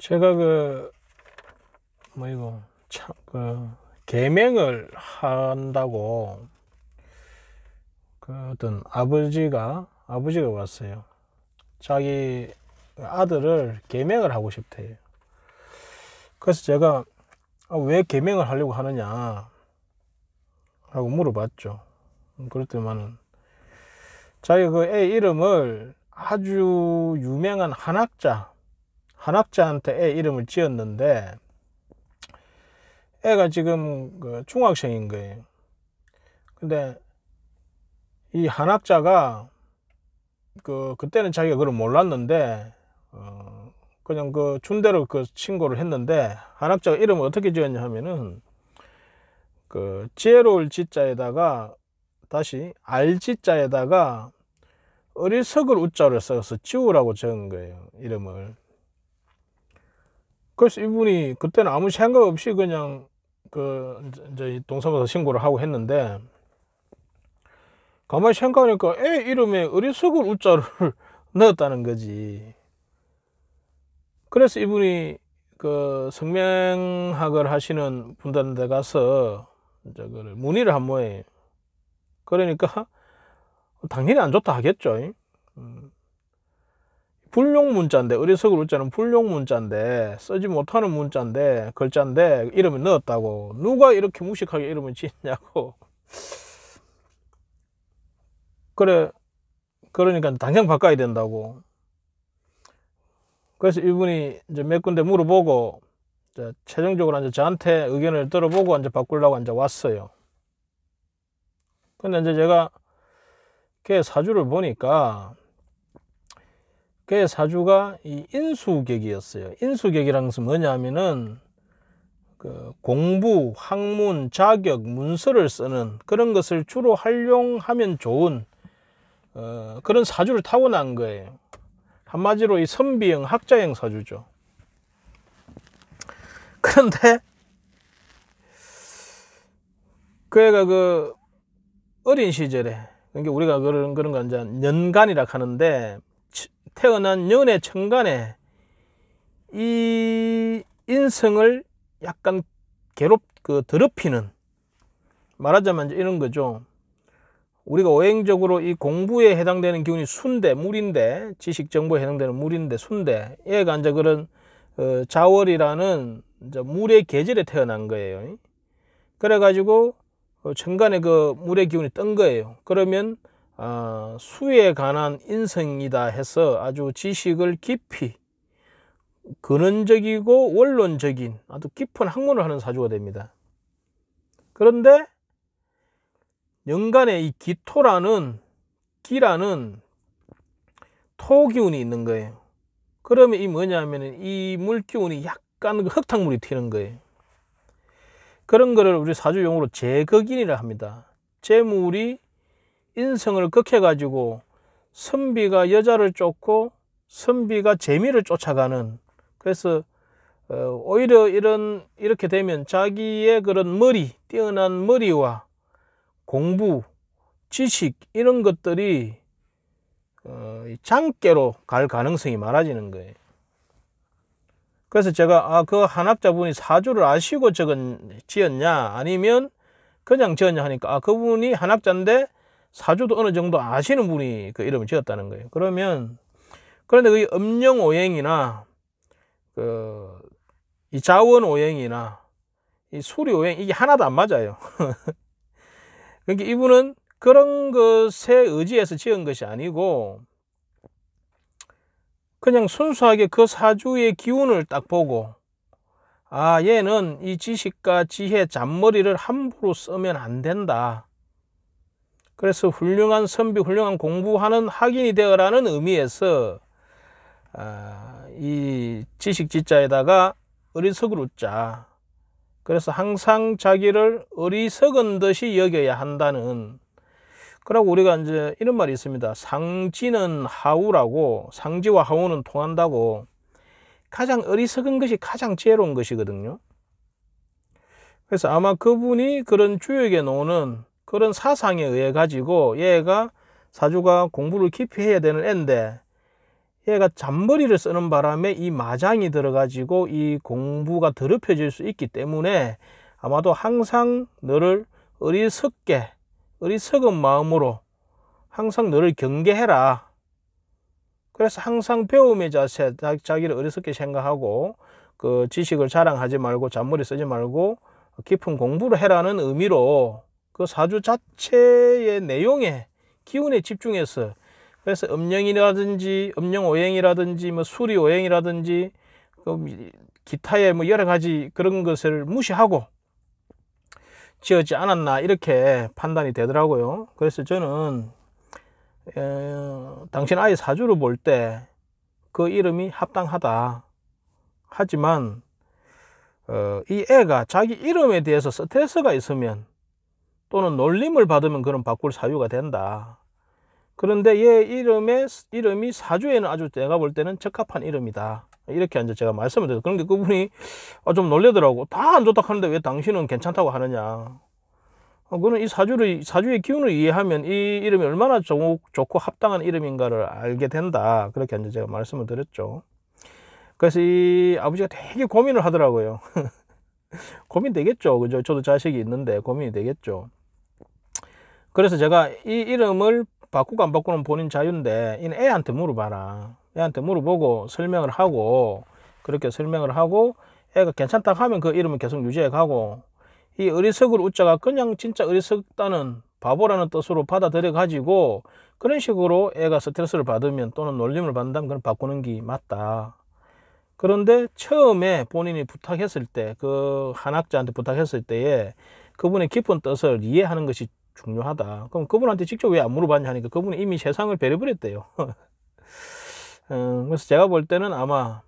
제가 이거 참 계명을 한다고 어떤 아버지가 왔어요. 자기 아들을 계명을 하고 싶대요. 그래서 제가 왜 계명을 하려고 하느냐 하고 물어봤죠. 그랬더니만은 자기 애 이름을 아주 유명한 한학자한테 애 이름을 지었는데 애가 지금 중학생인 거예요. 근데 이 한학자가 그때는 자기가 그걸 몰랐는데 그냥 준대로 신고를 했는데, 한학자가 이름을 어떻게 지었냐 하면은 지혜로울 지자에다가 다시 알지자에다가 어리석을 우자를 써서 지우라고 적은 거예요, 이름을. 그래서 이분이 그때는 아무 생각 없이 그냥 이제 동사무소 신고를 하고 했는데, 가만히 생각하니까 애 이름에 어리석을 우자를 넣었다는 거지. 그래서 이분이 성명학을 하시는 분들한테 가서 이제 문의를 한 모양이에요. 그러니까 당연히 안 좋다 하겠죠. 불용 문자인데, 어리석을 우자는 불용 문자인데, 쓰지 못하는 문자인데, 글자인데 이름을 넣었다고 누가 이렇게 무식하게 이름을 짓냐고. 그러니까 당장 바꿔야 된다고. 그래서 이분이 이제 몇 군데 물어보고 이제 최종적으로 이제 저한테 의견을 들어보고 이제 바꾸려고 이제 왔어요. 근데 이제 제가 걔 사주를 보니까 걔 사주가 이 인수격이었어요. 인수격이라는 것은 뭐냐면은 공부, 학문, 자격, 문서를 쓰는 그런 것을 주로 활용하면 좋은 그런 사주를 타고난 거예요. 한마디로 이 선비형 학자형 사주죠. 그런데 그 애가 어린 시절에, 그러니까 우리가 그런 거 이제 년간이라 하는데, 태어난 년의 천간에 이 인성을 약간 더럽히는, 말하자면 이런 거죠. 우리가 오행적으로 이 공부에 해당되는 기운이 순대, 물인데, 지식 정보에 해당되는 물인데, 순대. 얘가 이제 그런 자월이라는 이제 물의 계절에 태어난 거예요. 그래가지고 천간에 물의 기운이 뜬 거예요. 그러면 수에 관한 인성이다 해서 아주 지식을 깊이 근원적이고 원론적인 아주 깊은 학문을 하는 사주가 됩니다. 그런데 연간에 이 기토라는 토기운이 있는 거예요. 그러면 이 뭐냐면은 이 물기운이 약간 흙탕물이 튀는 거예요. 그런 거를 우리 사주용어로 재극인이라 합니다. 재물이 인성을 극해가지고 선비가 여자를 쫓고 선비가 재미를 쫓아가는, 그래서 오히려 이렇게 되면 자기의 그런 뛰어난 머리와 공부, 지식 이런 것들이 장깨로 갈 가능성이 많아지는 거예요. 그래서 제가 그 한학자분이 사주를 아시고 지었냐 아니면 그냥 지었냐 하니까 그분이 한학자인데 사주도 어느 정도 아시는 분이 그 이름을 지었다는 거예요. 그런데 그 음령오행이나 이 자원오행이나 이 수리오행 이게 하나도 안 맞아요. 그러니까 이분은 그런 것에 의지해서 지은 것이 아니고 그냥 순수하게 그 사주의 기운을 딱 보고 얘는 이 지식과 지혜, 잔머리를 함부로 쓰면 안 된다. 그래서 훌륭한 선비, 훌륭한 공부하는 학인이 되어라는 의미에서 이 지식 지자에다가 어리석을 우자. 그래서 항상 자기를 어리석은 듯이 여겨야 한다는. 그러고 우리가 이제 이런 말이 있습니다. 상지는 하우라고, 상지와 하우는 통한다고. 가장 어리석은 것이 가장 지혜로운 것이거든요. 그래서 아마 그분이 그런 주역에 놓는 그런 사상에 의해 가지고 얘가 사주가 공부를 깊이 해야 되는 애인데 얘가 잔머리를 쓰는 바람에 이 마장이 들어가지고 이 공부가 더럽혀질 수 있기 때문에 아마도 항상 너를 어리석은 마음으로 항상 너를 경계해라. 그래서 항상 배움의 자세, 자기를 어리석게 생각하고 그 지식을 자랑하지 말고 잔머리 쓰지 말고 깊은 공부를 해라는 의미로 그 사주 자체의 내용에 기운에 집중해서, 그래서 음령이라든지 음령오행이라든지 뭐 수리오행이라든지 기타의 뭐 여러 가지 그런 것을 무시하고 지었지 않았나 이렇게 판단이 되더라고요. 그래서 저는 당신 아이 사주를 볼 때 그 이름이 합당하다. 하지만 이 애가 자기 이름에 대해서 스트레스가 있으면 또는 놀림을 받으면 그런 바꿀 사유가 된다. 그런데 얘 이름이 사주에는 아주 내가 볼 때는 적합한 이름이다. 이렇게 이제 제가 말씀을 드렸어요. 그런데 그분이 좀 놀래더라고. 다 안 좋다 하는데 왜 당신은 괜찮다고 하느냐. 그는 이 사주의 기운을 이해하면 이 이름이 얼마나 좋고 합당한 이름인가를 알게 된다. 그렇게 이제 제가 말씀을 드렸죠. 그래서 이 아버지가 되게 고민을 하더라고요. 고민되겠죠. 그죠? 저도 자식이 있는데 고민이 되겠죠. 그래서 제가 이 이름을 바꾸고 안 바꾸는 본인 자유인데, 이 애한테 물어봐라. 애한테 물어보고 설명을 하고, 그렇게 설명을 하고, 애가 괜찮다 하면 그 이름을 계속 유지해 가고, 이 어리석을 우자가 그냥 진짜 어리석다는 바보라는 뜻으로 받아들여 가지고, 그런 식으로 애가 스트레스를 받으면 또는 놀림을 받는다면 그건 바꾸는 게 맞다. 그런데 처음에 본인이 부탁했을 때, 그 한학자한테 부탁했을 때에 그분의 깊은 뜻을 이해하는 것이 중요하다. 그럼 그분한테 직접 왜 안 물어봤냐 하니까 그분이 이미 세상을 배려버렸대요. 그래서 제가 볼 때는 아마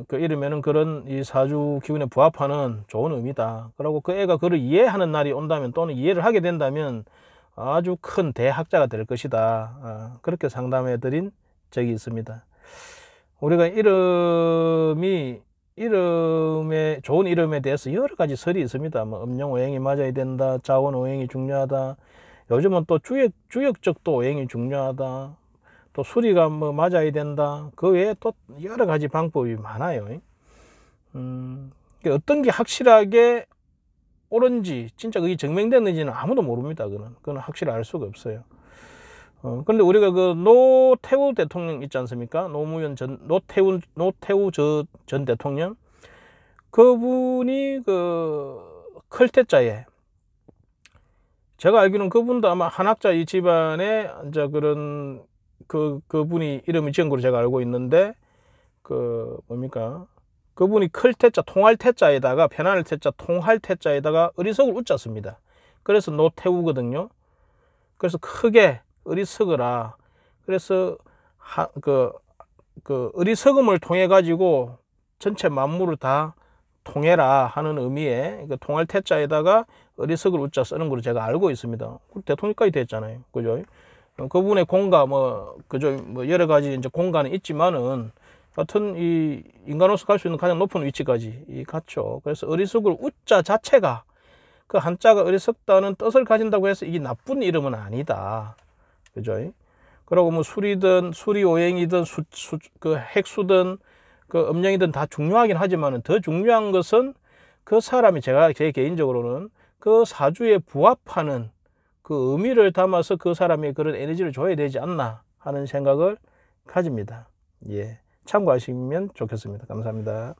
그 이름에는 그런 이 사주 기운에 부합하는 좋은 의미다. 그리고 그 애가 그를 이해하는 날이 온다면 또는 이해를 하게 된다면 아주 큰 대학자가 될 것이다. 그렇게 상담해 드린 적이 있습니다. 우리가 좋은 이름에 대해서 여러 가지 설이 있습니다. 뭐 음령오행이 맞아야 된다, 자원오행이 중요하다, 요즘은 또 주역적도 오행이 중요하다, 또 수리가 뭐 맞아야 된다. 그 외에 또 여러 가지 방법이 많아요. 어떤 게 확실하게 옳은지, 진짜 그게 증명됐는지는 아무도 모릅니다. 그건 확실히 알 수가 없어요. 근데 우리가 그 노태우 대통령 있지 않습니까? 노태우 전 대통령. 그분이 클테자에, 제가 알기로는 그분도 아마 한학자 이 집안에 이제 그런 그분이 이름을 지은 걸로 제가 알고 있는데, 그분이 클태자, 통할태자에다가, 편안할 태자, 통할태자에다가 어리석을 웃자 씁니다. 그래서 노태우거든요. 그래서 크게 어리석어라. 그래서 어리석음을 통해 가지고 전체 만물을 다 통해라 하는 의미의 통할 태자에다가 어리석을 웃자 쓰는 걸로 제가 알고 있습니다. 대통령까지 됐잖아요. 그죠? 그분의 공가 그죠? 여러 가지 이제 공가는 있지만은 하여튼 이 인간으로서 갈 수 있는 가장 높은 위치까지 갔죠. 그래서 어리석을 웃자 자체가, 그 한자가 어리석다는 뜻을 가진다고 해서 이게 나쁜 이름은 아니다. 그죠? 그리고 뭐 수리오행이든 그 핵수든 그 음령이든 다 중요하긴 하지만은 더 중요한 것은 그 사람이, 제 개인적으로는 그 사주에 부합하는 그 의미를 담아서 그 사람이 그런 에너지를 줘야 되지 않나 하는 생각을 가집니다. 예. 참고하시면 좋겠습니다. 감사합니다.